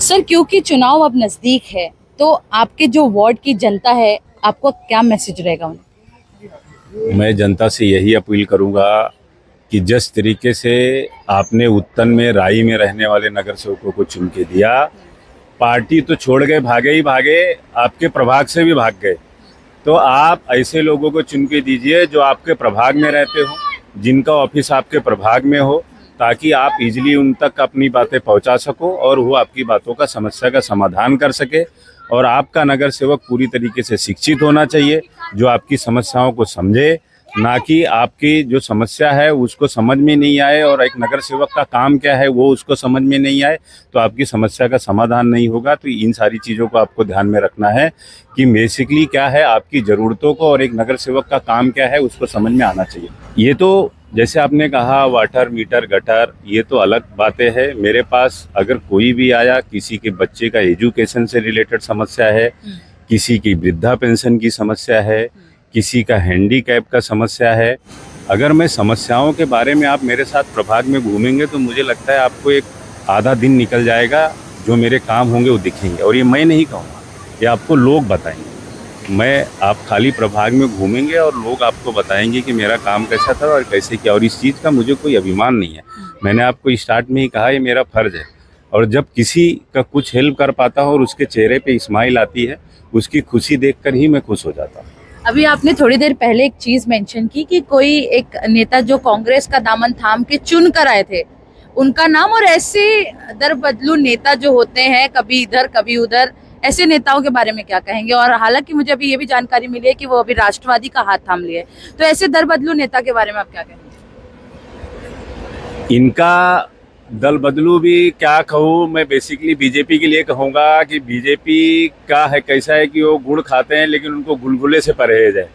Sir, क्योंकि चुनाव अब नजदीक है, तो आपके जो वार्ड की जनता है, आपको क्या मैसेज रहेगा उन्हें? मैं जनता से यही अपील करूंगा कि जिस तरीके से आपने उत्तन में राई में रहने वाले नगर सेवकों को चुन के दिया, पार्टी तो छोड़ गए, भागे ही भागे, आपके प्रभाग से भी भाग गए। तो आप ऐसे लोगों को चुन के दीजिए जो आपके प्रभाग में रहते हो, जिनका ऑफिस आपके प्रभाग में हो, ताकि आप इजीली उन तक अपनी बातें पहुंचा सको और वो आपकी बातों का समस्या का समाधान कर सके। और आपका नगर सेवक पूरी तरीके से शिक्षित होना चाहिए, जो आपकी समस्याओं को समझे, ना कि आपकी जो समस्या है उसको समझ में नहीं आए और एक नगर सेवक का काम क्या है वो उसको समझ में नहीं आए, तो आपकी समस्या का समाधान नहीं होगा। तो इन सारी चीज़ों को आपको ध्यान में रखना है कि बेसिकली क्या है आपकी ज़रूरतों को और एक नगर सेवक का काम क्या है उसको समझ में आना चाहिए। ये तो जैसे आपने कहा वाटर मीटर गटर, ये तो अलग बातें है। मेरे पास अगर कोई भी आया, किसी के बच्चे का एजुकेशन से रिलेटेड समस्या है, किसी की वृद्धा पेंशन की समस्या है, किसी का हैंडीकैप का समस्या है, अगर मैं समस्याओं के बारे में आप मेरे साथ प्रभाग में घूमेंगे तो मुझे लगता है आपको एक आधा दिन निकल जाएगा, जो मेरे काम होंगे वो दिखेंगे। और ये मैं नहीं कहूँगा, ये आपको लोग बताएंगे। मैं आप खाली प्रभाग में घूमेंगे और लोग आपको बताएंगे कि मेरा काम कैसा था और कैसे किया। और इस चीज़ का मुझे कोई अभिमान नहीं है। मैंने आपको स्टार्ट में ही कहा, ये मेरा फ़र्ज़ है। और जब किसी का कुछ हेल्प कर पाता हूँ और उसके चेहरे पे स्माइल आती है, उसकी खुशी देखकर ही मैं खुश हो जाता हूँ। अभी आपने थोड़ी देर पहले एक चीज मेंशन की कि कोई एक नेता जो कांग्रेस का दामन थाम के चुन कर आए थे, उनका नाम, और ऐसे दर बदलू नेता जो होते हैं, कभी इधर कभी उधर, ऐसे नेताओं के बारे में क्या कहेंगे? और हालांकि मुझे अभी ये भी जानकारी मिली है कि वो अभी राष्ट्रवादी का हाथ थाम लिए, तो ऐसे दर बदलू नेता के बारे में आप क्या कहेंगे? इनका दल बदलू भी क्या कहूँ, मैं बेसिकली बीजेपी के लिए कहूँगा कि बीजेपी का है कैसा है कि वो गुड़ खाते हैं लेकिन उनको गुलगुले से परहेज है।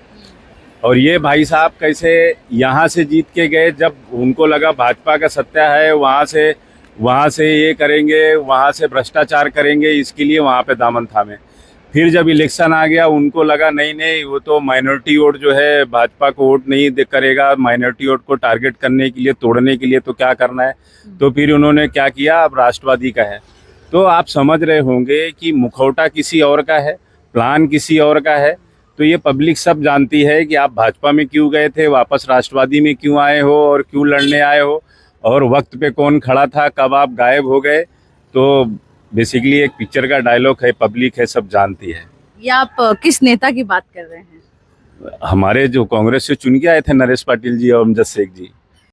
और ये भाई साहब कैसे यहाँ से जीत के गए, जब उनको लगा भाजपा का सत्ता है, वहाँ से ये करेंगे, वहाँ से भ्रष्टाचार करेंगे, इसके लिए वहाँ पे दामन थामे। फिर जब इलेक्शन आ गया उनको लगा नहीं नहीं, वो तो माइनॉरिटी वोट जो है भाजपा को वोट नहीं दे करेगा, माइनॉरिटी वोट को टारगेट करने के लिए, तोड़ने के लिए तो क्या करना है। तो फिर उन्होंने क्या किया, अब राष्ट्रवादी का है। तो आप समझ रहे होंगे कि मुखौटा किसी और का है, प्लान किसी और का है। तो ये पब्लिक सब जानती है कि आप भाजपा में क्यों गए थे, वापस राष्ट्रवादी में क्यों आए हो और क्यों लड़ने आए हो, और वक्त पे कौन खड़ा था, कब आप गायब हो गए। तो बेसिकली एक पिक्चर का डायलॉग है, पब्लिक है, सब जानती है। या आप किस नेता की बात कर रहे हैं? हमारे जो कांग्रेस से चुन के आए थे नरेश पाटिल जी और अमजद शेख जी,